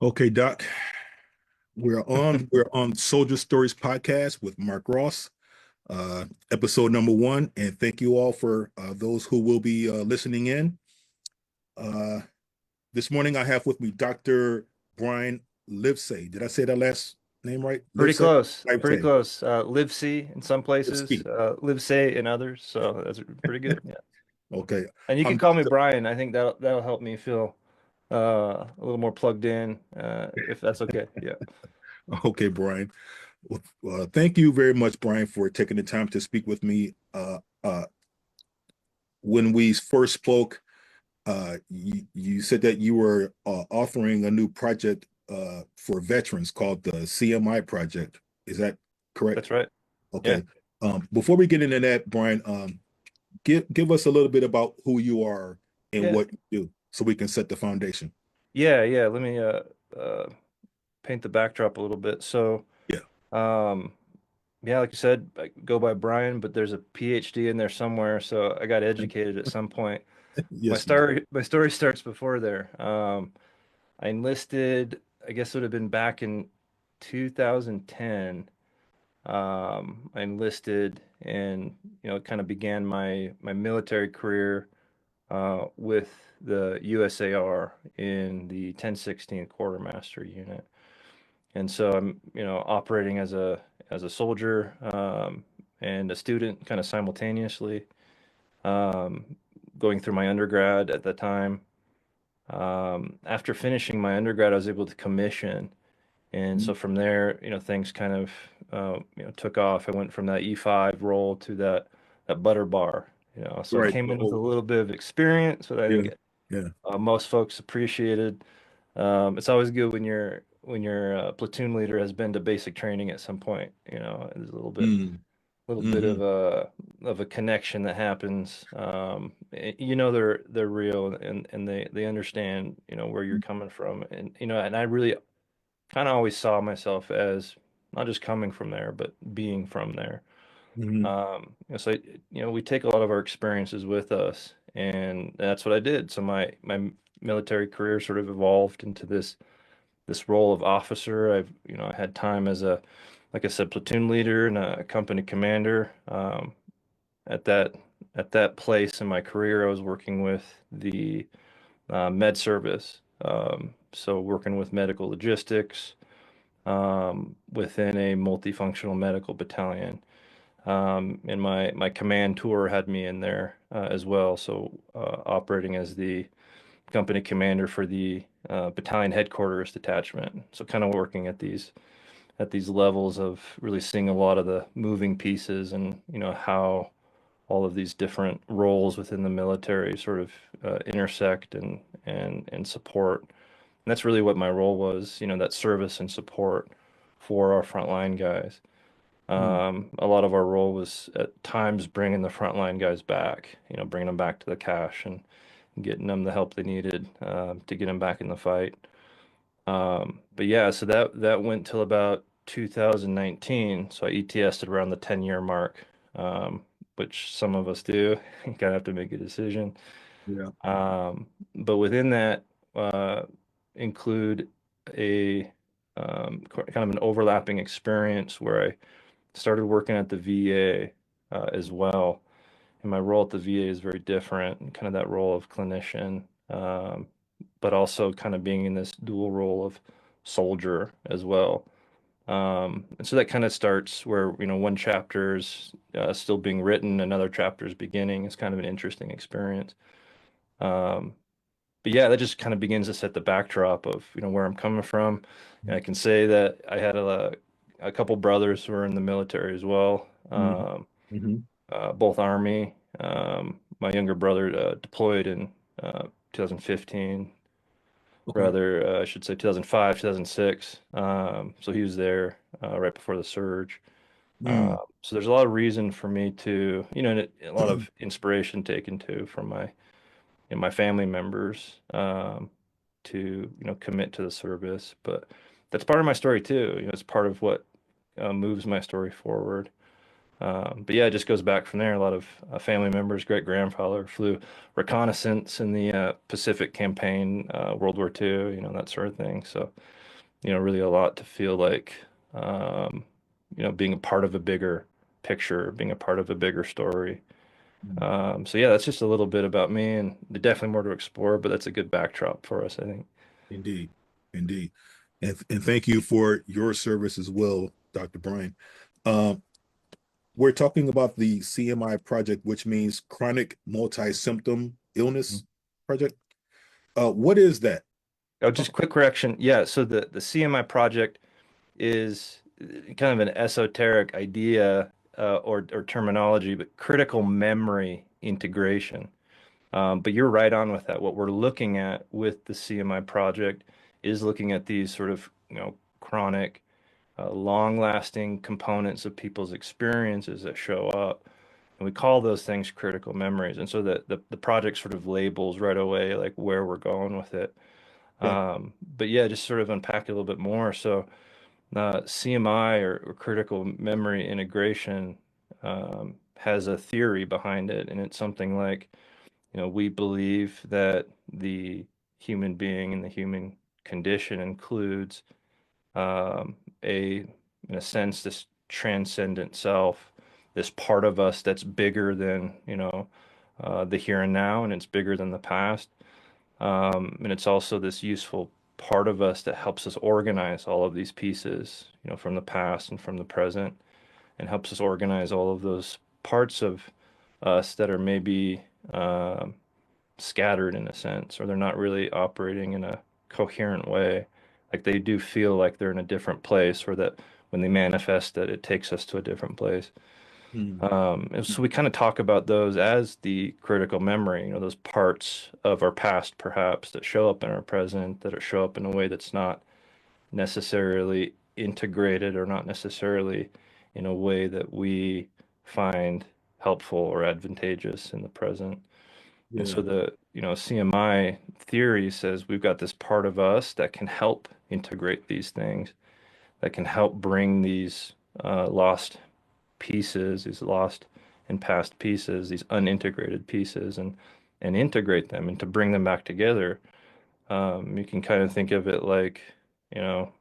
Okay, Doc. We're on Soldier Stories podcast with Mark Ross, episode number one, and thank you all for those who will be listening in. Uh, this morning, I have with me Dr. Brian Livesay. Did I say that last name right? Pretty Livesay. close. Pretty Livesay. close. Live C in some places, Livesay. live say in others. So that's pretty good. Yeah. Okay. And you can I'm call me Dr. Brian. I think that'll help me feel a little more plugged in, if that's okay. Yeah. Okay, Brian. Well, thank you very much, Brian, for taking the time to speak with me. When we first spoke, you said that you were authoring a new project for veterans called the CMI project. Is that correct? That's right. Yeah. Okay. Before we get into that, Brian, give us a little bit about who you are and Yeah. what you do, so we can set the foundation. Yeah. Yeah. Let me uh paint the backdrop a little bit. So, Yeah. um yeah, like you said, I go by Brian, but there's a PhD in there somewhere, so I got educated at some point. My Yes, you did. story my story starts before there. I enlisted, I guess it would have been back in 2010. I enlisted and kind of began my military career with the USAR in the 1016 Quartermaster Unit. And so I'm, operating as a soldier and a student kind of simultaneously, um, going through my undergrad at the time. After finishing my undergrad, I was able to commission. And so from there, things kind of, took off. I went from that E5 role to that butter bar, so I Right. came in with a Oh, little bit of experience, but I yeah. think Yeah. most folks appreciated. It's always good when your platoon leader has been to basic training at some point. There's a Mm, little bit hmm of a connection that happens. They're real and they understand where you're coming from, and I really kind of always saw myself as not just coming from there, but being from there. hmm So we take a lot of our experiences with us, and that's what I did. So my military career sort of evolved into this role of officer. I had time as like I said, platoon leader and a company commander. At that at that place in my career, I was working with the med service. So working with medical logistics within a multifunctional medical battalion. And my command tour had me in there as well. So operating as the company commander for the battalion headquarters detachment. So kind of working at these levels of really seeing a lot of the moving pieces and how all of these different roles within the military sort of intersect and support. And that's really what my role was, that service and support for our frontline guys. A lot of our role was at times bringing the frontline guys back, bringing them back to the cache and getting them the help they needed to get them back in the fight. But yeah, so that went till about 2019. So I ETS'd around the 10-year mark, which some of us do. You kind of have to make a decision. Yeah. But within that, include a kind of an overlapping experience where I started working at the VA as well. And my role at the VA is very different, kind of that role of clinician, but also kind of being in this dual role of soldier as well. And so that kind of starts where, one chapter's still being written, another chapter's beginning. It's kind of an interesting experience. Um, but yeah, that just kind of begins to set the backdrop of, where I'm coming from. And I can say that I had a couple brothers who were in the military as well, hmm both Army. My younger brother deployed in 2015, Okay. rather, I should say 2005, 2006. So he was there right before the surge. Mm. So there's a lot of reason for me to, and a lot of inspiration taken too from my family members to commit to the service. But that's part of my story too. It's part of what moves my story forward. But yeah, it just goes back from there. A lot of family members, great grandfather flew reconnaissance in the Pacific campaign, World War II, that sort of thing. So, really a lot to feel like, um, being a part of a bigger picture, being a part of a bigger story. Mm. So yeah, that's just a little bit about me, and definitely more to explore, but that's a good backdrop for us, I think. Indeed, indeed, and thank you for your service as well, Dr. Brian. Um, we're talking about the CMI project, which means chronic multi-symptom illness project. What is that? Oh, just quick correction. Yeah, so the CMI project is kind of an esoteric idea or terminology, but critical memory integration. But you're right on with that. What we're looking at with the CMI project is looking at these sort of, chronic, long-lasting components of people's experiences that show up. And we call those things critical memories. And so the project sort of labels right away like where we're going with it. Okay. But yeah, just sort of unpack it a little bit more. So CMI or critical memory integration has a theory behind it, and it's something like, we believe that the human being and the human condition includes a, in a sense, this transcendent self, this part of us that's bigger than, the here and now, and it's bigger than the past. And it's also this useful part of us that helps us organize all of these pieces, from the past and from the present, and helps us organize all of those parts of us that are maybe um, scattered in a sense, or they're not really operating in a coherent way. Like they do feel like they're in a different place, or that when they manifest it, it takes us to a different place. Mm. And so we kind of talk about those as the critical memory, those parts of our past perhaps that show up in our present, that show up in a way that's not necessarily integrated or not necessarily in a way that we find helpful or advantageous in the present. And Yeah. so CMI theory says we've got this part of us that can help integrate these things, that can help bring these lost pieces, these lost and past pieces, these unintegrated pieces, and integrate them and to bring them back together. You can kind of think of it like, you know,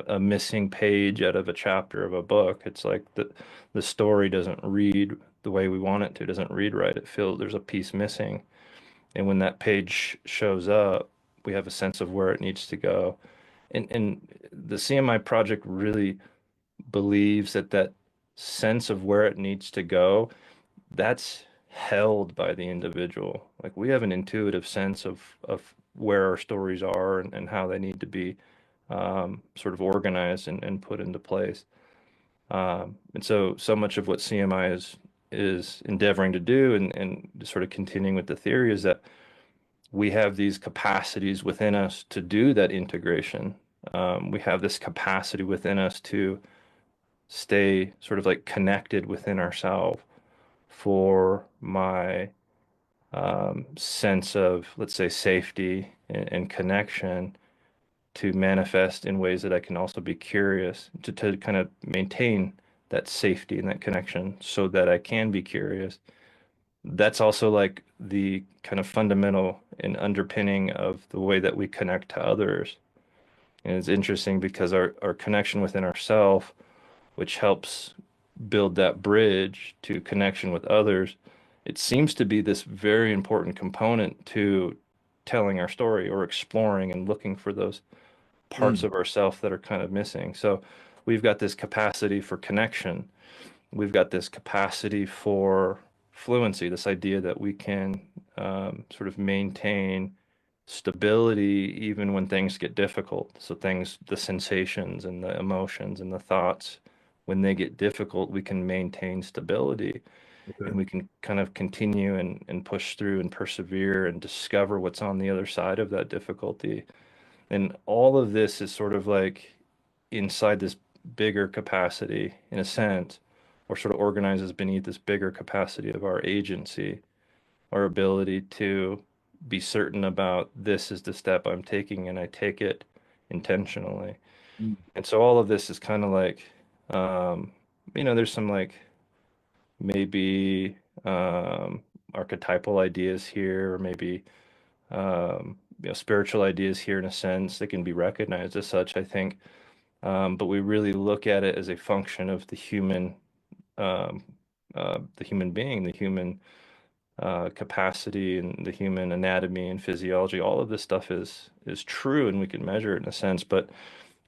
a missing page out of a chapter of a book. It's like the story doesn't read the way we want it to, it doesn't read right. It feels there's a piece missing. And when that page shows up, we have a sense of where it needs to go. And the CMI project really believes that that sense of where it needs to go, that's held by the individual. Like we have an intuitive sense of where our stories are and how they need to be sort of organized and put into place. And so much of what CMI is endeavoring to do and sort of continuing with the theory is that we have these capacities within us to do that integration. We have this capacity within us to stay sort of like connected within ourselves for my sense of, let's say, safety and connection to manifest in ways that I can also be curious to kind of maintain that safety and that connection so that I can be curious. That's also like the kind of fundamental and underpinning of the way that we connect to others. And it's interesting because our connection within ourself, which helps build that bridge to connection with others, it seems to be this very important component to telling our story or exploring and looking for those parts Mm. of ourself that are kind of missing. So we've got this capacity for connection. We've got this capacity for fluency, this idea that we can sort of maintain stability even when things get difficult. So things, the sensations and the emotions and the thoughts, when they get difficult, we can maintain stability and Okay. we can kind of continue and push through and persevere and discover what's on the other side of that difficulty. And all of this is sort of like inside this bigger capacity, in a sense, or sort of organizes beneath this bigger capacity of our agency, our ability to be certain about this is the step I'm taking and I take it intentionally. Mm. And so all of this is kind of like, um, there's some like maybe archetypal ideas here, or maybe spiritual ideas here in a sense. They can be recognized as such, I think. But we really look at it as a function of um, the human being, the human capacity, and the human anatomy and physiology. All of this stuff is true, and we can measure it in a sense. But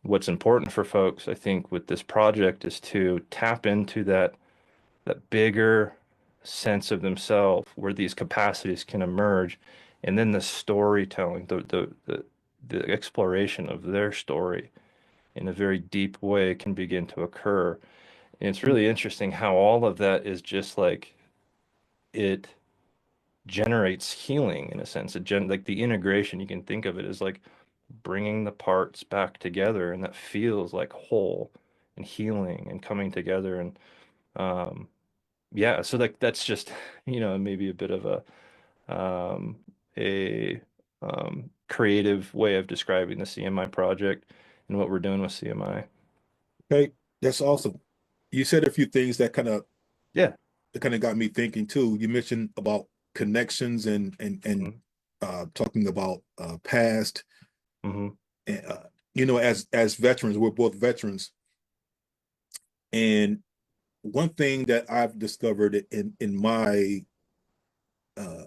what's important for folks, I think, with this project is to tap into that bigger sense of themselves where these capacities can emerge, and then the storytelling, the exploration of their story in a very deep way can begin to occur. And it's really interesting how all of that is just like it generates healing in a sense. Like the integration, you can think of it as like bringing the parts back together, and that feels like whole and healing and coming together. And um, yeah, so like that's just, maybe a bit of um, a creative way of describing the CMI project and what we're doing with CMI. Okay, that's awesome. You said a few things Yeah. that kind of got me thinking too. You mentioned about connections and Hmm. talking about past. Hmm. And, as veterans, we're both veterans, and one thing that I've discovered uh,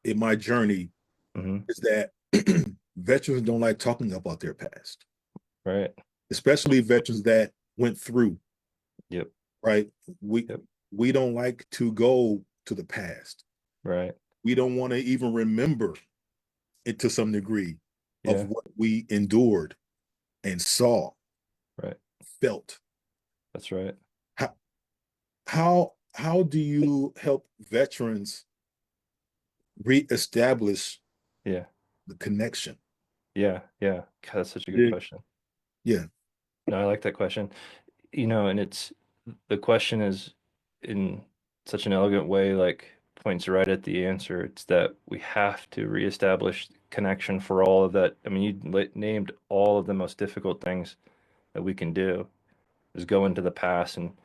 in my journey Hmm. is that veterans don't like talking about their past, Right. especially veterans that went through. Yep. Right? We Yep. we don't like to go to the past. Right. We don't want to even remember it to some degree of Yeah. what we endured and saw, Right. felt. That's right. How how do you help veterans reestablish Yeah. the connection? Yeah. Yeah. God, that's such a good Yeah. question. Yeah. No, I like that question. And the question is in such an elegant way, like points right at the answer. It's that we have to reestablish connection for all of that. I mean, named all of the most difficult things that we can do is go into the past and,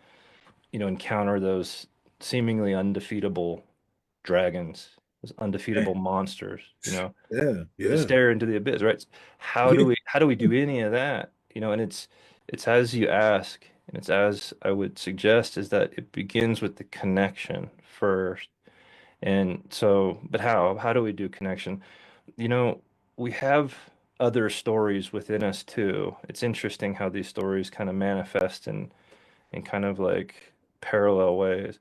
encounter those seemingly undefeatable dragons, those undefeatable monsters, Yeah. to Yeah. stare into the abyss, right? Yeah. How do we do any of that? And it's as you ask, and it's as I would suggest, is that it begins with the connection first. And so, but how? How do we do connection? You know, we have other stories within us too. It's interesting how these stories kind of manifest in kind of like parallel ways.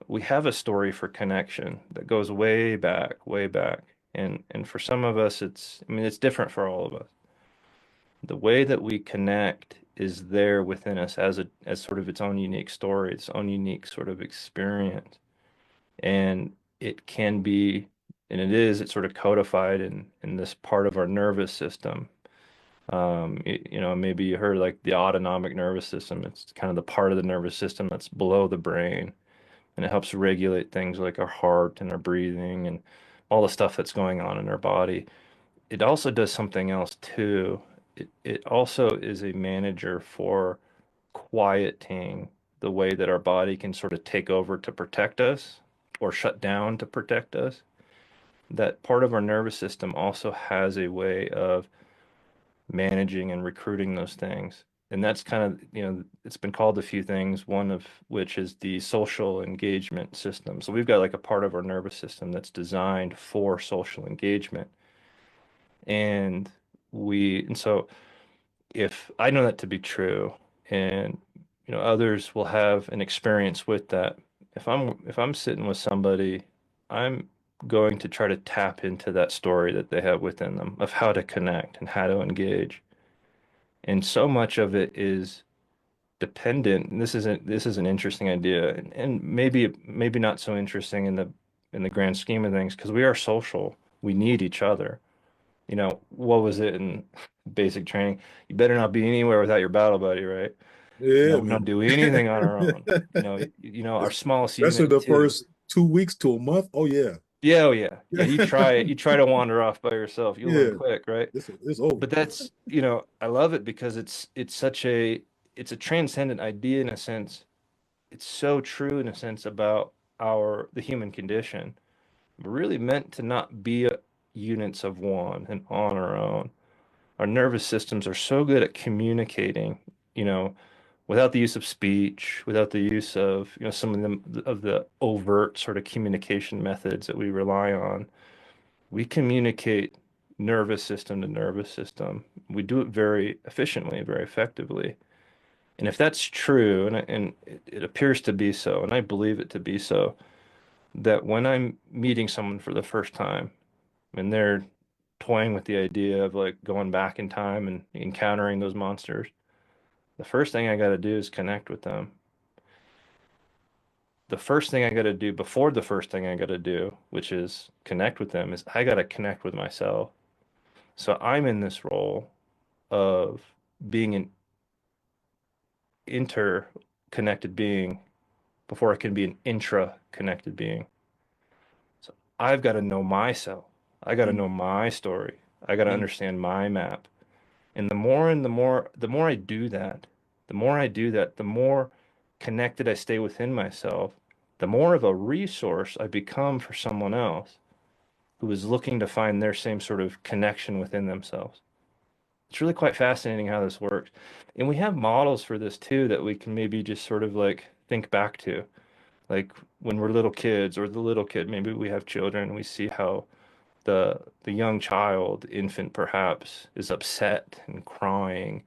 We have a story for connection that goes way back, way back. And for some of us, I mean, it's different for all of us. The way that we connect is there within us as sort of its own unique story, its own unique sort of experience. And it can be, and it's sort of codified in this part of our nervous system. Maybe you heard like the autonomic nervous system. It's kind of the part of the nervous system that's below the brain, and it helps regulate things like our heart and our breathing and all the stuff that's going on in our body. It also does something else too. It also is a manager for quieting the way that our body can sort of take over to protect us or shut down to protect us. That part of our nervous system also has a way of managing and recruiting those things. And that's kind of, it's been called a few things, one of which is the social engagement system. So we've got like a part of our nervous system that's designed for social engagement. And so if I know that to be true, and others will have an experience with that, if I'm sitting with somebody, I'm going to try to tap into that story that they have within them of how to connect and how to engage. And so much of it is dependent, and this is an interesting idea, and maybe not so interesting in the grand scheme of things, because we are social. We need each other. What was it in basic training? You better not be anywhere without your battle buddy, right? Yeah, We don't man. do anything on our own. Our smallest Especially unit the too. first 2 weeks to a month. Oh yeah. Yeah, oh yeah. Yeah, Yeah. you try to wander off by yourself, you'll learn Yeah. quick, right? It's over. But that's, I love it because it's a transcendent idea in a sense. it's so true in a sense about the human condition. We're really meant to not be units of one and on our own. Our nervous systems are so good at communicating, you know, without the use of speech, without the use of, some of the overt sort of communication methods that we rely on. We communicate nervous system to nervous system. We do it very efficiently, very effectively. And if that's true, and it appears to be so, and I believe it to be so, that when I'm meeting someone for the first time and they're toying with the idea of like going back in time and encountering those monsters, the first thing I got to do is connect with them. The first thing I got to do before the first thing I got to do, which is connect with them, is I got to connect with myself. So I'm in this role of being an interconnected being before I can be an intra-connected being. So I've got to know myself. I got to Mm, know my story. I got to mm, understand my map. And the more I do that, the more connected I stay within myself, the more of a resource I become for someone else who is looking to find their same sort of connection within themselves. It's really quite fascinating how this works. And we have models for this too that we can maybe just sort of like think back to. Like when we're little kids or the little kid, maybe we have children, we see how the young child, infant perhaps, is upset and crying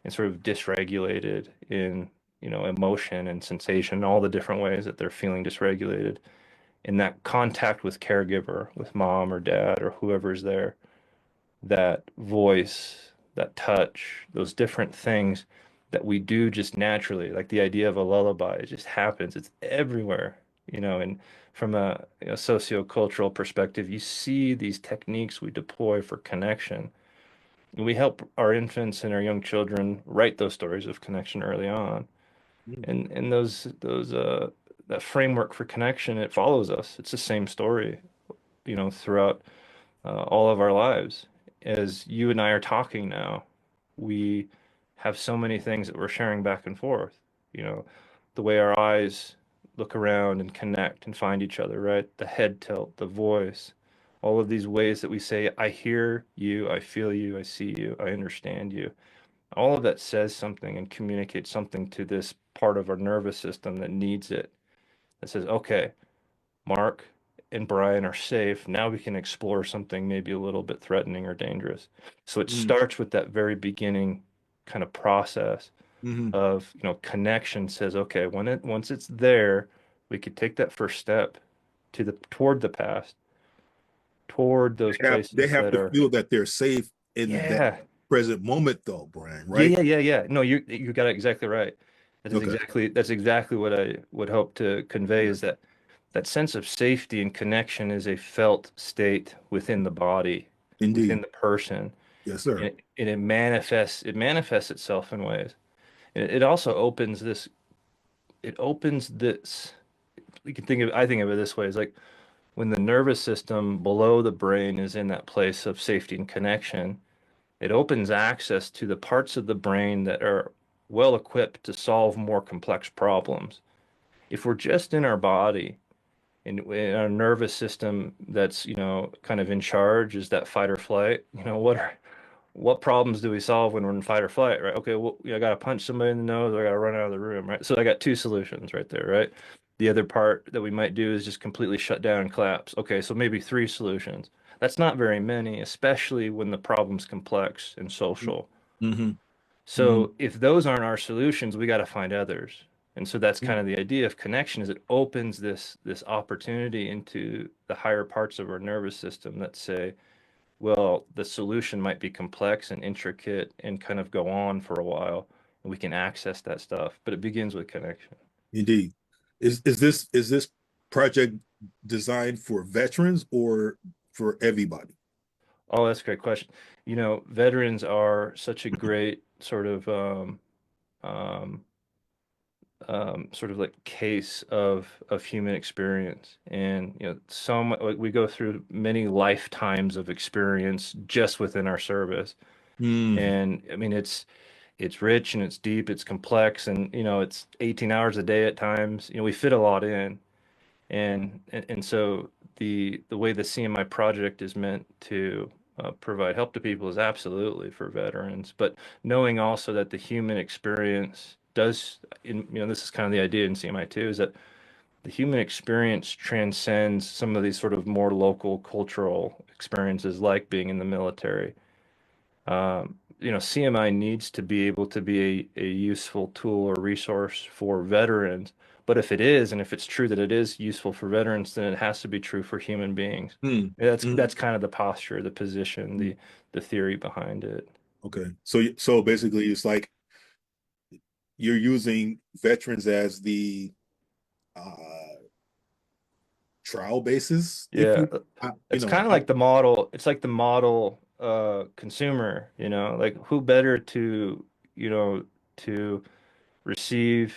and sort of dysregulated in, emotion and sensation, all the different ways that they're feeling dysregulated. And that contact with caregiver, with mom or dad or whoever's there, that voice, that touch, those different things that we do just naturally, like the idea of a lullaby, it just happens. It's everywhere, and from a socio-cultural perspective, you see these techniques we deploy for connection. And we help our infants and our young children write those stories of connection early on. mm. And those that framework for connection, it follows us. It's the same story, throughout all of our lives. As you and I are talking now, we have so many things that we're sharing back and forth. You know, the way our eyes look around and connect and find each other, right? The head tilt, the voice, all of these ways that we say, I hear you, I feel you, I see you, I understand you. All of that says something and communicates something to this part of our nervous system that needs it. That says, okay, Mark and Brian are safe. Now we can explore something maybe a little bit threatening or dangerous. So it Mm, starts with that very beginning kind of process mhm. of, connection says, okay, once it's there, we could take that first step toward the past, toward those They places have that to are, feel that they're safe in that yeah, present moment, though, Brian. yeah, Right? yeah, yeah, yeah. No, you got it exactly right. Okay. That's exactly what I would hope to convey Yeah. is that sense of safety and connection is a felt state within the body, within Indeed. the person, Yes, sir. and it manifests itself in ways. And it also opens this. You can think of I think of it this way: is like when the nervous system below the brain is in that place of safety and connection, it opens access to the parts of the brain that are well equipped to solve more complex problems. If we're just in our body, in our nervous system that's, kind of in charge is that fight or flight. What problems do we solve when we're in fight or flight, right? Okay, well, I got to punch somebody in the nose or I got to run out of the room, right? So I got two solutions right there, right? The other part that we might do is just completely shut down and collapse. Okay, so maybe three solutions. That's not very many, especially when the problem's complex and social. Mm-hmm. Mm-hmm. So if those aren't our solutions, we got to find others. And so that's kind of the idea of connection is it opens this opportunity into the higher parts of our nervous system that say, well, the solution might be complex and intricate and kind of go on for a while, and we can access that stuff. But it begins with connection. Indeed. Is this project designed for veterans or for everybody? Oh, that's a great question. Veterans are such a great um, sort of like case of human experience, and like we go through many lifetimes of experience just within our service, Mm, and I mean it's rich and it's deep, it's complex, and it's 18 hours a day at times. We fit a lot in. And so the way the CMI project is meant to provide help to people is absolutely for veterans, but knowing also that the human experience does, this is kind of the idea in CMI too, is that the human experience transcends some of these sort of more local cultural experiences like being in the military. CMI needs to be able to be a useful tool or resource for veterans. But if it is, and if it's true that it is useful for veterans, then it has to be true for human beings. Mm, That's mm, kind of the posture, the position, mm. the theory behind it. Okay. So basically it's like you're using veterans as the uh trial basis, if Yeah, you it's kind of like the model. It's like the model consumer, like who better to receive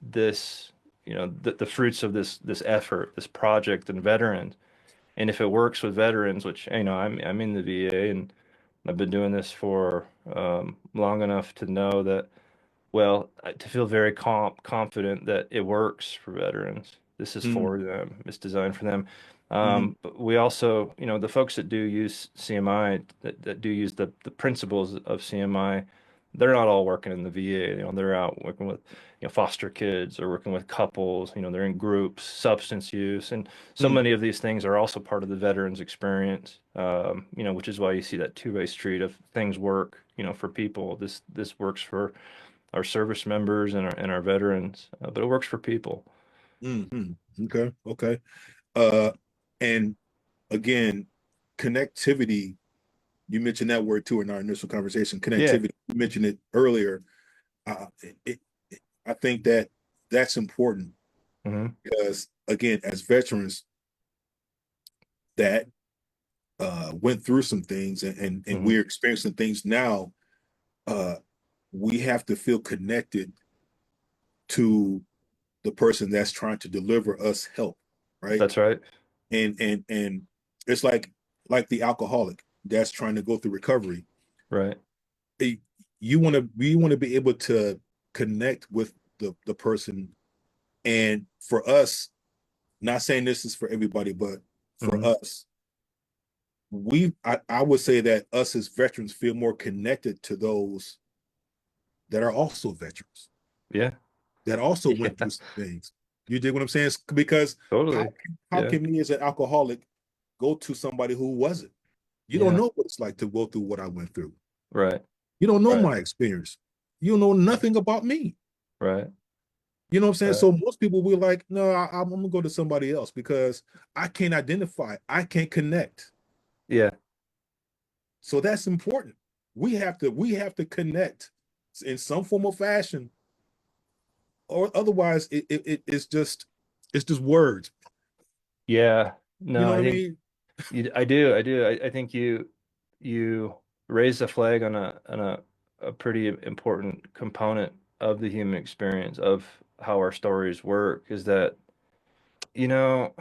this, the fruits of this effort, this project and veterans. And if it works with veterans, which, I'm in the VA and I've been doing this for long enough to know that, well, to feel very confident that it works for veterans. This is mm, for them. It's designed for them. mm, But we also, the folks that do use CMI, that do use the principles of CMI, they're not all working in the VA. They're out working with, foster kids or working with couples. They're in groups, substance use, and so mm, many of these things are also part of the veterans experience. Which is why you see that two-way street of things work, for people. This works for our service members and our veterans, but it works for people. mm. Okay, okay. Uh and again, connectivity, you mentioned that word too in our initial conversation. Yeah. Connectivity, you mentioned it earlier. Uh, it, I think that that's important Hmm. because again, as veterans that went through some things and Hmm. we're experiencing things now, uh, we have to feel connected to the person that's trying to deliver us help, right? That's right. And it's like the alcoholic that's trying to go through recovery. Right. It- we want to be able to connect with the person, and for us, not saying this is for everybody, but for Hmm. us, I would say that us as veterans feel more connected to those that are also veterans Yeah. that also went Yeah. through some things. You dig what I'm saying? Because how Totally. how Yeah. can me as an alcoholic go to somebody who wasn't? You don't Yeah. know what it's like to go through what I went through. Right. You don't know Right. my experience. You know nothing about me. Right. You know what I'm saying? Right. So most people will be like, no, I'm gonna go to somebody else because I can't identify, I can't connect. Yeah. So that's important. We have to connect in some form or fashion, or otherwise it's just words. Yeah. You No, know what I I think mean? I do. I do. I think you raised a flag on a pretty important component of the human experience of how our stories work is that, you know,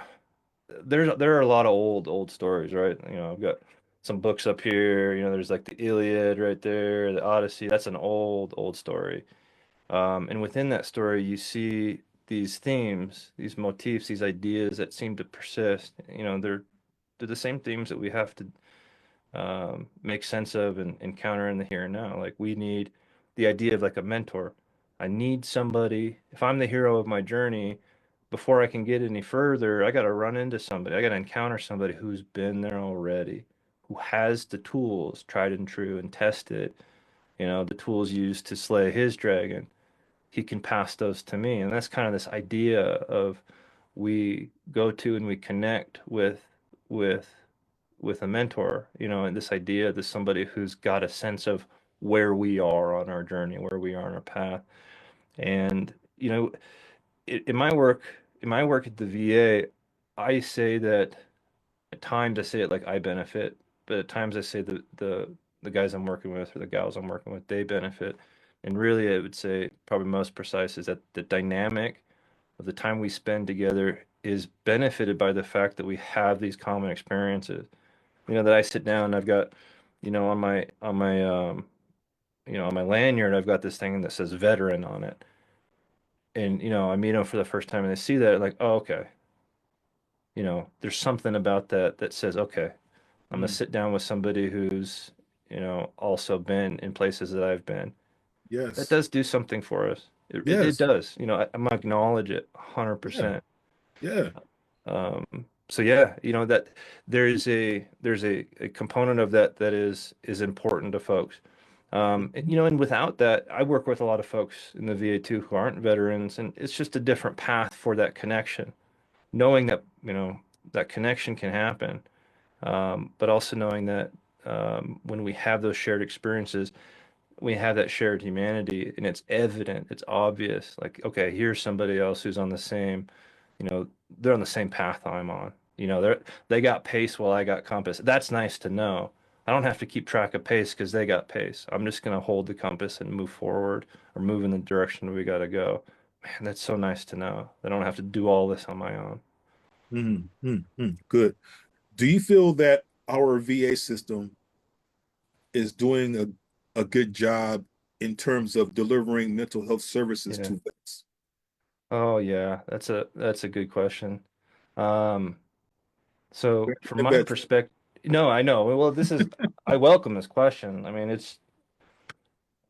there are a lot of old stories, right? I've got some books up here. There's like the Iliad right there, the Odyssey. That's an old story. And within that story, you see these themes, these motifs, these ideas that seem to persist. They're the same themes that we have to make sense of and encounter in the here and now. Like we need the idea of like a mentor. I need somebody. If I'm the hero of my journey, before I can get any further, I got to run into somebody. I got to encounter somebody who's been there already, who has the tools, tried and true and tested, the tools used to slay his dragon. He can pass those to me. And that's kind of this idea of we go to and we connect with with a mentor, and this idea that somebody who's got a sense of where we are on our journey, where we are on our path. And, in my work at the VA, I say that at times I say it like I benefit, but at times I say the guys I'm working with or the gals I'm working with, they benefit. And really, I would say probably most precise is that the dynamic of the time we spend together is benefited by the fact that we have these common experiences. That I sit down and I've got, on my on my lanyard, I've got this thing that says veteran on it. And, I meet them for the first time and they see that like, oh, okay. There's something about that that says, okay, I'm gonna Mm. sit down with somebody who's, also been in places that I've been. That Yes. does do something for us. It Yes. does. I'm gonna acknowledge it Yeah. 100%. Yeah. So yeah, that there's a component of that that is important to folks. Mhm. And without that, I work with a lot of folks in the VA too who aren't veterans, and it's just a different path for that connection. Knowing that, that connection can happen, but also knowing that when we have those shared experiences, we have that shared humanity and it's evident, it's obvious. Like, okay, here's somebody else who's on the same, you know, they're on the same path I'm on. They got pace while I got compass. That's nice to know. I don't have to keep track of pace because they got pace. I'm just gonna hold the compass and move forward or move in the direction we gotta go. Man, that's so nice to know. I don't have to do all this on my own. Mm, mm, mm. Good. Do you feel that our VA system is doing a good job in terms of delivering mental health services Yeah. to vets? Oh yeah, that's a good question. Um, so from And my vets. perspective, no, I know. Well, I welcome this question. I mean, it's,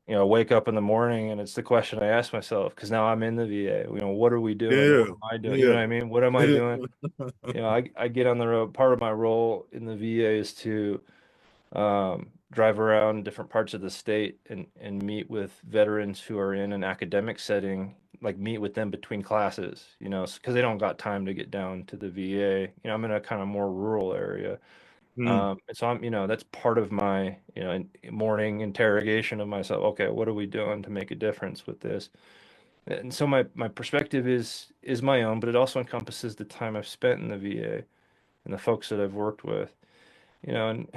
wake up in the morning and it's the question I ask myself because now I'm in the VA. What are we doing? Yeah. What am I doing? You know Yeah. what I mean? What am I doing? I get on the road. Part of my role in the VA is to drive around different parts of the state and meet with veterans who are in an academic setting, like meet with them between classes, because they don't got time to get down to the VA. I'm in a kind of more rural area. Mm, And so that's part of my, morning interrogation of myself. Okay, what are we doing to make a difference with this? And so my perspective is my own, but it also encompasses the time I've spent in the VA and the folks that I've worked with. And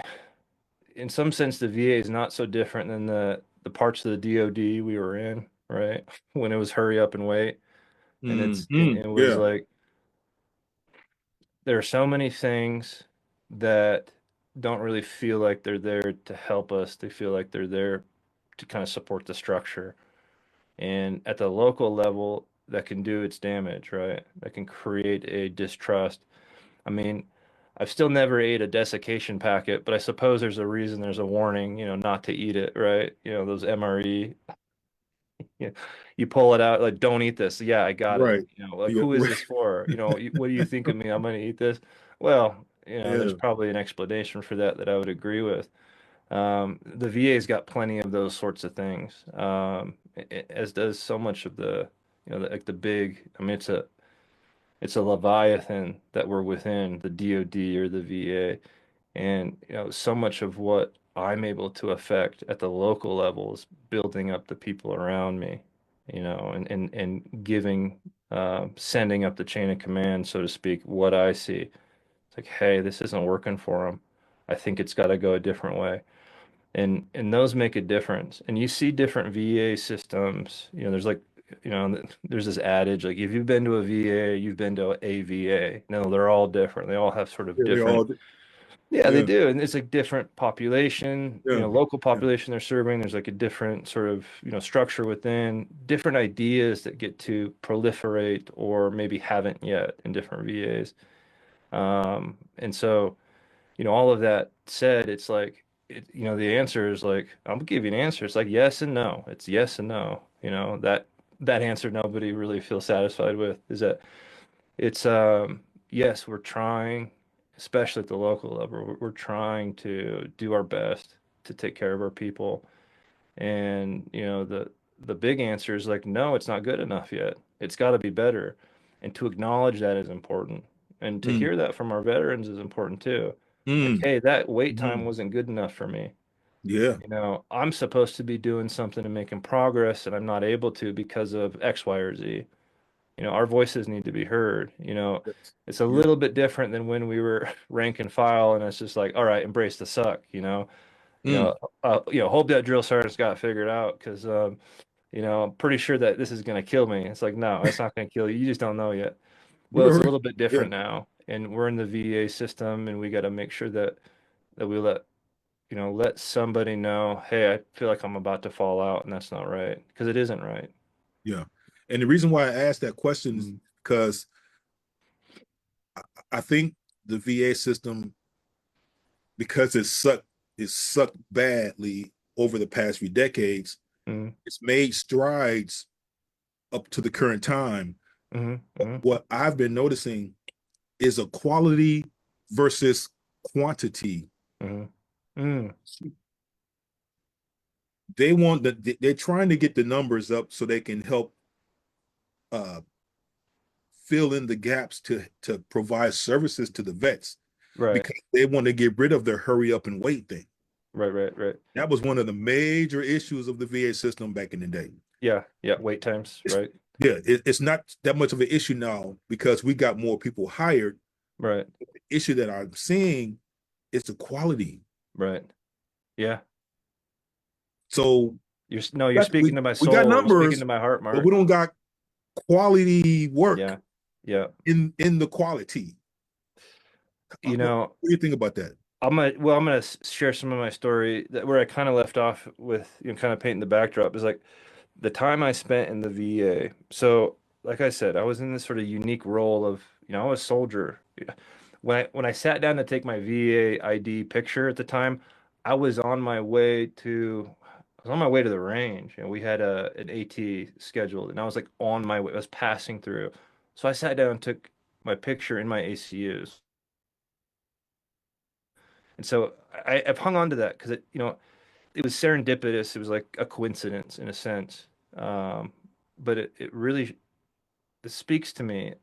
in some sense, the VA is not so different than the parts of the DoD we were in, right? When it was hurry up and wait, and mm, it was yeah. like there are so many things that don't really feel like they're there to help us. They feel like they're there to kind of support the structure. And at the local level, that can do its damage, right? That can create a distrust. I mean, I've still never ate a desiccation packet, but I suppose there's a reason there's a warning, not to eat it, right? Those MRE, you, you pull it out, like, don't eat this. Yeah, I got it. Right. Like, Yeah. who is Right. this for? What do you think of me? I'm going to eat this. Well, there's Yeah. probably an explanation for that that I would agree with. The VA's got plenty of those sorts of things, as does so much of like the big, I mean, it's a leviathan that we're within, the DoD or the VA. And so much of what I'm able to affect at the local level is building up the people around me, and giving, sending up the chain of command, so to speak, what I see. It's like, hey, this isn't working for them. I think it's got to go a different way. And those make a difference. And you see different VA systems. There's like, there's this adage like if you've been to a VA, you've been to a VA. No, they're all different. They all have sort of Yeah. They different. all. Yeah, they Yeah. do. And it's a different population, Yeah. local Yeah. population they're serving. There's like a different sort of, structure within, different ideas that get to proliferate or maybe haven't yet in different VAs. And so, all of that said, it's like, the answer is like, I'm gonna give you an answer. It's like yes and no. It's yes and no. That answer nobody really feels satisfied with is that it's yes, we're trying, especially at the local level, we're trying to do our best to take care of our people. And the big answer is like, no, it's not good enough yet. It's got to be better. And to acknowledge that is important. And to Mm, hear that from our veterans is important too. Like, mm, hey, that wait time mm. wasn't good enough for me. Yeah. I'm supposed to be doing something and making progress, and I'm not able to because of X, Y, or Z. Our voices need to be heard. Yes. It's a Yeah. little bit different than when we were rank and file, and it's just like, all right, embrace the suck. You Mm. know, hope that drill sergeant's got it figured out because, I'm pretty sure that this is going to kill me. It's like, no, it's not going to kill you. You just don't know yet. Well, it's a little bit Yeah. different now, and we're in the VA system, and we got to make sure that we let let somebody know, hey, I feel like I'm about to fall out, and that's not right because it isn't right. Yeah. And the reason why I asked that question is Mm, because I think the VA system, because it's sucked badly over the past few decades, mm, it's made strides up to the current time. mm, But mm, what I've been noticing is a quality versus quantity. mm, mm. They're trying to get the numbers up so they can help uh, fill in the gaps to provide services to the vets Right, because they want to get rid of their hurry up and wait thing. right, right, right. That was one of the major issues of the VA system back in the day. Yeah, yeah. Wait times, It's, right, yeah, it's not that much of an issue now because we got more people hired. right, The issue that I'm seeing is the quality. right. Yeah. So You're no, you're speaking we to my we got soul. You're speaking numbers, to my heart, but we Mark. don't got quality work Yeah, yeah. in the quality. You What know, do you think about that? I'm gonna share some of my story that where I kind of left off with, kind of painting the backdrop is like the time I spent in the VA. So, like I said, I was in this sort of unique role of, I was a soldier. Yeah. When I sat down to take my VA ID picture at the time, I was on my way to the range, and we had an AT scheduled, and I was like on my way. I was passing through. So I sat down and took my picture in my ACUs. And so I've hung on to that because it was serendipitous. It was like a coincidence in a sense. Um, but it really it speaks to me.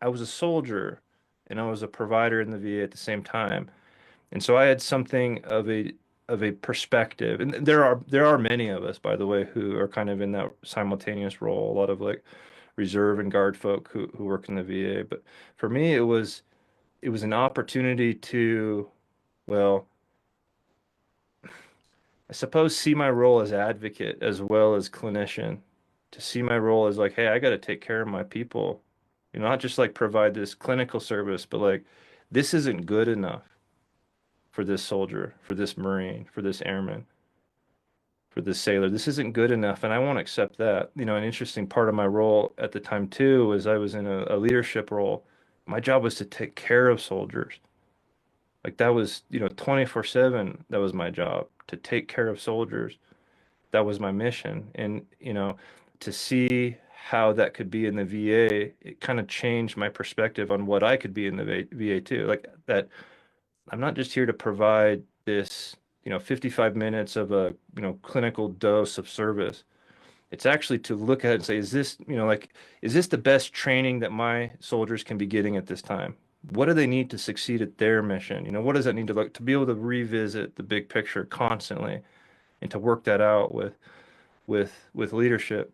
I was a soldier and I was a provider in the VA at the same time. And so I had something of a perspective. And there are many of us, by the way, who are kind of in that simultaneous role, a lot of like reserve and guard folk who work in the VA. But for me it was an opportunity to, well, I suppose see my role as advocate as well as clinician, to see my role as like, hey, I got to take care of my people. Not just like provide this clinical service, but like this isn't good enough for this soldier, for this Marine, for this airman, for this sailor. This isn't good enough, and I won't accept that. An interesting part of my role at the time too was I was in a leadership role. My job was to take care of soldiers. Like that was, 24/7, that was my job, to take care of soldiers. That was my mission. And, to see how that could be in the VA, it kind of changed my perspective on what I could be in the VA too. Like that, I'm not just here to provide this, 55 minutes of a, clinical dose of service. It's actually to look at it and say, is this the best training that my soldiers can be getting at this time? What do they need to succeed at their mission? What does that need to look to be able to revisit the big picture constantly and to work that out with leadership.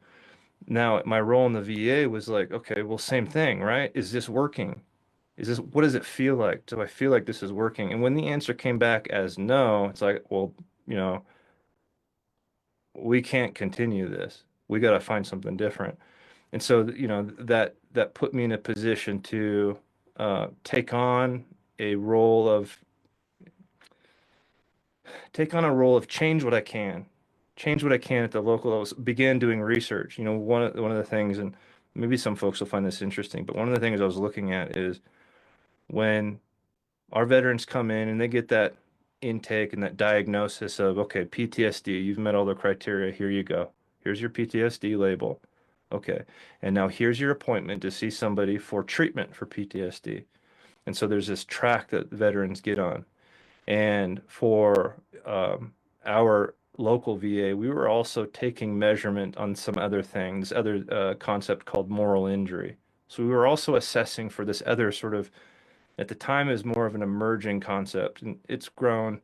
Now, my role in the VA was like, okay, well, same thing, right? Is this working? What does it feel like? Do I feel like this is working? And when the answer came back as no, it's like, well, you know, we can't continue this. We got to find something different. And so, that put me in a position to take on a role of change what I can, at the local levels. Begin doing research. One of the things, and maybe some folks will find this interesting, but one of the things I was looking at is when our veterans come in and they get that intake and that diagnosis of, okay, PTSD, you've met all the criteria, here you go. Here's your PTSD label. Okay. And now here's your appointment to see somebody for treatment for PTSD. And so there's this track that veterans get on. And for our local VA, we were also taking measurement on some other things, other concept called moral injury. So we were also assessing for this other sort of, at the time, is more of an emerging concept, and it's grown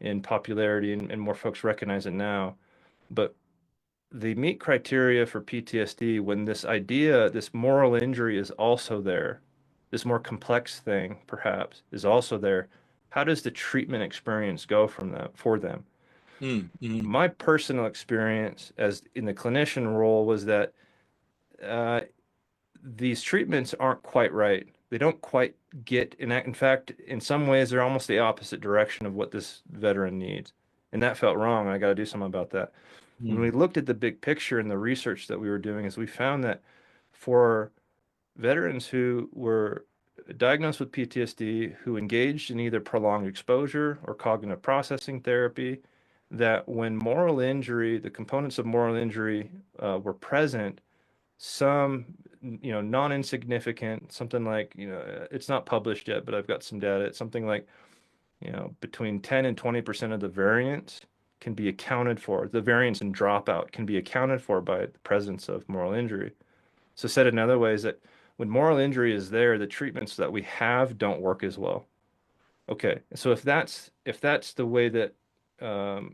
in popularity, and more folks recognize it now. But the meet criteria for PTSD, when this idea, this moral injury is also there, this more complex thing perhaps is also there. How does the treatment experience go for them? Mm. My personal experience as in the clinician role was that uh, these treatments aren't quite right. they don't quite get in fact, in some ways, they're almost the opposite direction of what this veteran needs. And that felt wrong. And I got to do something about that. When we Mm, looked at the big picture and the research that we were doing, is we found that for veterans who were diagnosed with PTSD, who engaged in either prolonged exposure or cognitive processing therapy, that when moral injury, the components of moral injury were present, some, non-insignificant, something like, it's not published yet, but I've got some data. It's something like, between 10 and 20% of the variance can be accounted for. The variance and dropout can be accounted for by the presence of moral injury. So said another way is that when moral injury is there, the treatments that we have don't work as well. Okay, so if that's the way that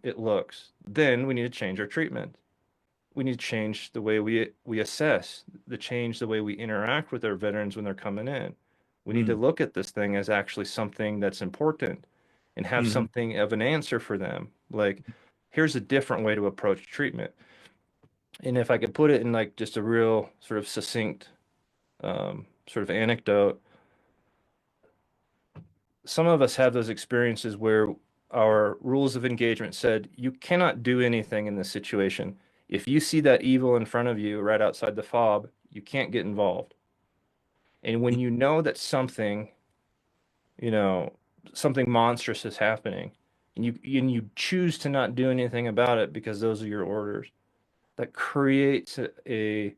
it looks, then we need to change our treatment. We need to change the way we assess, change the way we interact with our veterans when they're coming in. We need to mm, look at this thing as actually something that's important and have mhm, something of an answer for them. Like, here's a different way to approach treatment. And if I could put it in like just a real sort of succinct sort of anecdote, some of us have those experiences where our rules of engagement said, you cannot do anything in this situation. If you see that evil in front of you right outside the fob, you can't get involved. And when you know that something, you know, something monstrous is happening, and you choose to not do anything about it because those are your orders, that creates a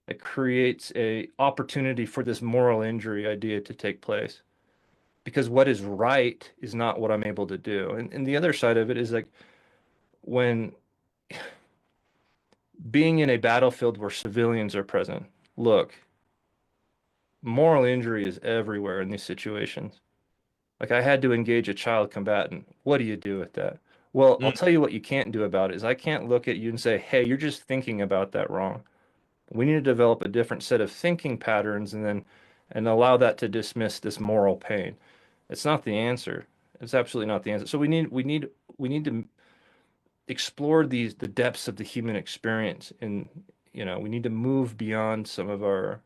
it creates a opportunity for this moral injury idea to take place. Because what is right is not what I'm able to do. And the other side of it is like when being in a battlefield where civilians are present, look, moral injury is everywhere in these situations. Like I had to engage a child combatant. What do you do with that? Well, I'll mm, tell you what you can't do about it is I can't look at you and say, hey, you're just thinking about that wrong. We need to develop a different set of thinking patterns and allow that to dismiss this moral pain. It's not the answer. It's absolutely not the answer. So we need to explore the depths of the human experience, and we need to move beyond some of our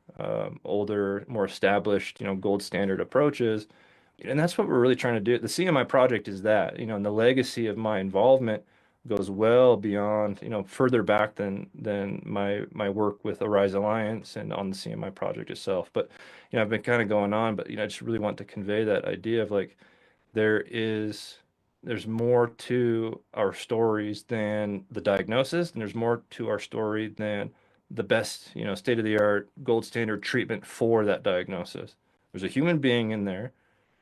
older, more established, gold standard approaches. And that's what we're really trying to do. The CMI project is that, and the legacy of my involvement goes well beyond, further back than my work with Arise Alliance and on the CMI project itself. But, I've been kind of going on, but, I just really want to convey that idea of like there is there's more to our stories than the diagnosis, and there's more to our story than the best, state of the art, gold standard treatment for that diagnosis. There's a human being in there,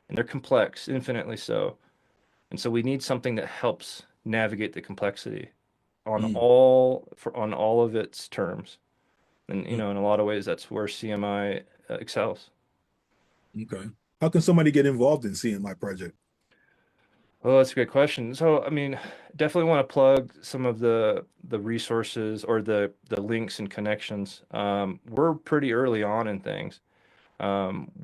and they're complex, infinitely so. And so we need something that helps navigate the complexity mm, on all of its terms. And mm. in a lot of ways, that's where CMI excels. Okay. How can somebody get involved in seeing my project? Well, that's a great question. So, I mean, definitely want to plug some of the resources or the links and connections. We're pretty early on in things.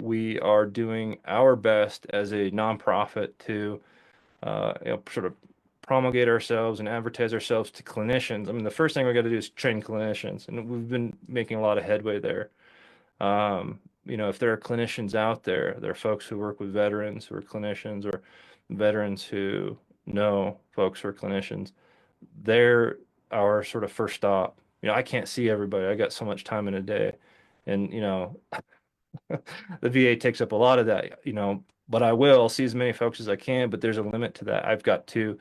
We are doing our best as a nonprofit to sort of promulgate ourselves and advertise ourselves to clinicians. I mean, the first thing we got to do is train clinicians, and we've been making a lot of headway there. If there are clinicians out there, there are folks who work with veterans who are clinicians or veterans who know folks who are clinicians. They're our sort of first stop. I can't see everybody. I got so much time in a day. And, the VA takes up a lot of that, but I will see as many folks as I can, but there's a limit to that. I've got to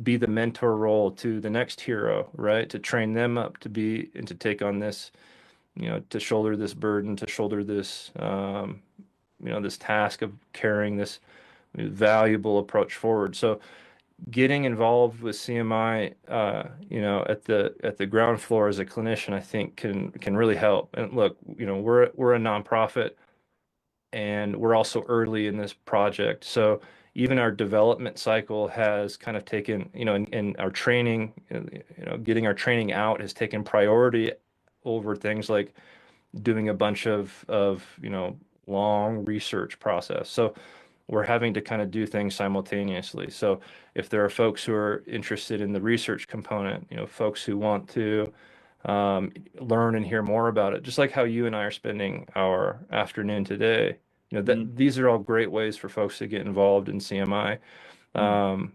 be the mentor role to the next hero, right? To train them up to be and to take on this, to shoulder this burden, to shoulder this, this task of carrying this valuable approach forward. So getting involved with CMI, at the ground floor as a clinician, I think can really help. And look, we're a nonprofit and we're also early in this project. So even our development cycle has kind of taken, and our training, getting our training out has taken priority over things like doing a bunch of long research process. So we're having to kind of do things simultaneously. So if there are folks who are interested in the research component, folks who want to learn and hear more about it, just like how you and I are spending our afternoon today, Mhm. these are all great ways for folks to get involved in CMI. Mhm. Um,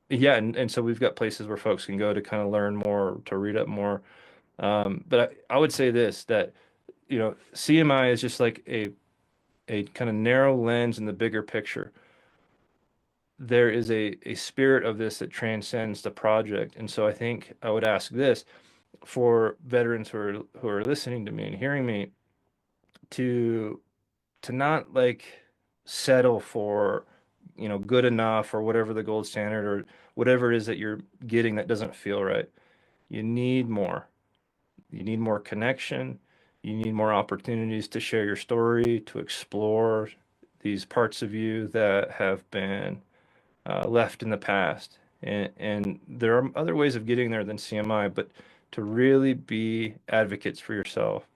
yeah, and so we've got places where folks can go to kind of learn more, to read up more. But I would say this, that CMI is just like a kind of narrow lens in the bigger picture. There is a spirit of this that transcends the project. And so I think I would ask this for veterans who are listening to me and hearing me to not like settle for, good enough or whatever the gold standard or whatever it is that you're getting that doesn't feel right. You need more. You need more connection. You need more opportunities to share your story, to explore these parts of you that have been left in the past. And there are other ways of getting there than CMI, but to really be advocates for yourself.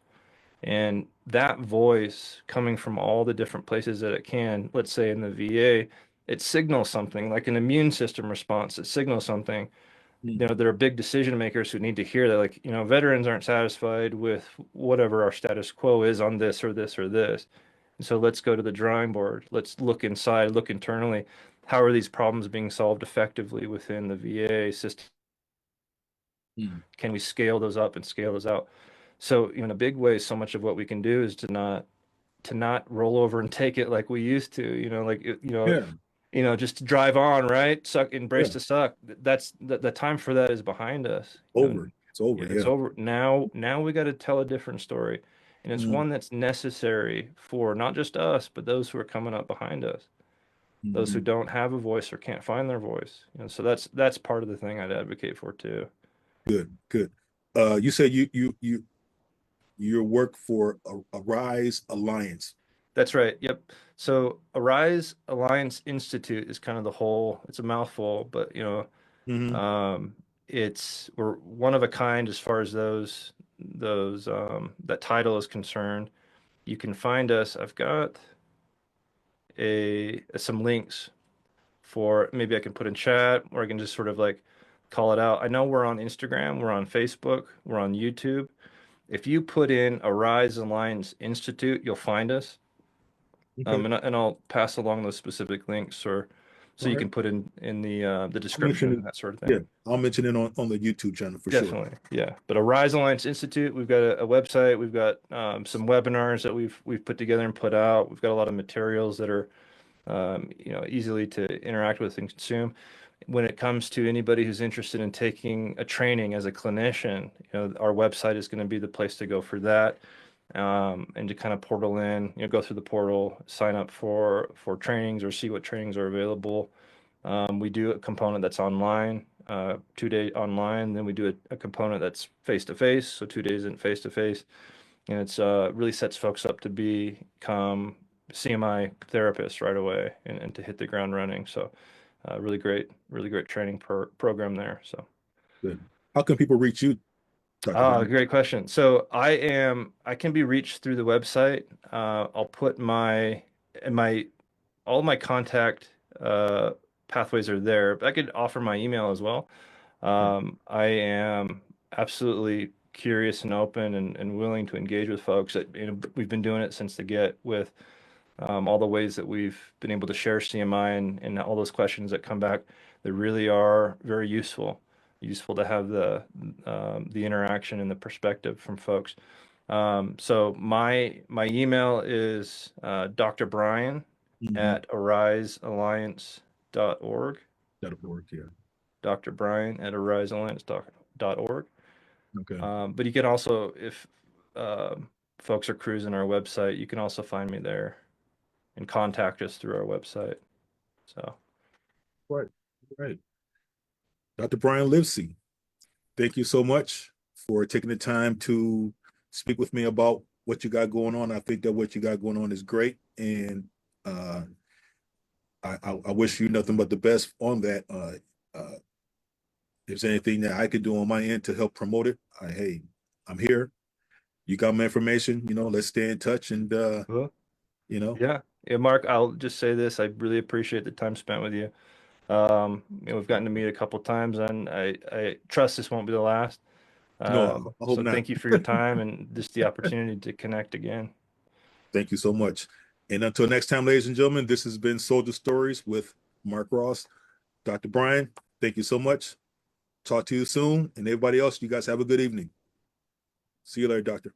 And that voice coming from all the different places that it can, let's say in the VA, it signals something like an immune system response. It signals something. Mhm. There are big decision makers who need to hear that, like, veterans aren't satisfied with whatever our status quo is on this or this or this. And so let's go to the drawing board. Let's look inside, look internally. How are these problems being solved effectively within the VA system? Mhm. Can we scale those up and scale those out? So, in a big way, so much of what we can do is to not roll over and take it like we used to, like Yeah. just to drive on, right? Suck, embrace Yeah. the suck. That's the time for that is behind us. Over. It's over. Yeah, it's Yeah. over now. Now we got to tell a different story, and it's Mhm. one that's necessary for not just us, but those who are coming up behind us, those who Mhm. don't have a voice or can't find their voice. So that's part of the thing I'd advocate for too. Good. Good. You said your work for a Rise Alliance. That's right. Yep. So Arise Alliance Institute is kind of the whole. It's a mouthful, but Hmm. Um, we're one of a kind as far as those that title is concerned. You can find us. I've got a some links for maybe I can put in chat or I can just sort of like call it out. I know we're on Instagram, we're on Facebook, we're on YouTube. If you put in Arise Alliance Institute, you'll find us. Okay. And I'll pass along those specific links or so All you right. can put in the I'll mention description, it. that sort of thing. Yeah. I'll mention it on the YouTube channel for sure. Definitely, yeah. But a Rise Alliance Institute, we've got a website, we've got some webinars that we've put together and put out. We've got a lot of materials that are easily to interact with and consume. When it comes to anybody who's interested in taking a training as a clinician, our website is going to be the place to go for that. And to kind of portal in, go through the portal, sign up for trainings or see what trainings are available. We do a component that's online, 2 day online. Then we do a component that's face to face, so 2 days in face to face, and it's really sets folks up to become CMI therapists right away and to hit the ground running. So, really great training program there. So. Good. How can people reach you, Dr. Brian? Great question. So I can be reached through the website. I'll put my all my contact uh, pathways are there, but I could offer my email as well. Yeah. I am absolutely curious and open and willing to engage with folks. We've been doing it since the get with all the ways that we've been able to share CMI and all those questions that come back that really are very useful. Useful to have the interaction and the perspective from folks. So my email is drbrian Mm-hmm. at arisealliance.org. That'll work. Yeah. drbrian at arisealliance.org. Okay. But you can also, if folks are cruising our website, you can also find me there and contact us through our website. So, Right. Right. Dr. Brian Livesey, thank you so much for taking the time to speak with me about what you got going on. I think that what you got going on is great, and uh, I wish you nothing but the best on that. If there's anything that I could do on my end to help promote it, hey, I'm here. You got my information. Let's stay in touch, and well, you know, yeah. Yeah, Mark, I'll just say this. I really appreciate the time spent with you. We've gotten to meet a couple times, and I trust this won't be the last. no, I hope So not. thank you for your time and just the opportunity to connect again. Thank you so much. And until next time, ladies and gentlemen, this has been Soldier Stories with Mark Ross. Dr. Brian, thank you so much. Talk to you soon. And everybody else, you guys have a good evening. See you later, doctor.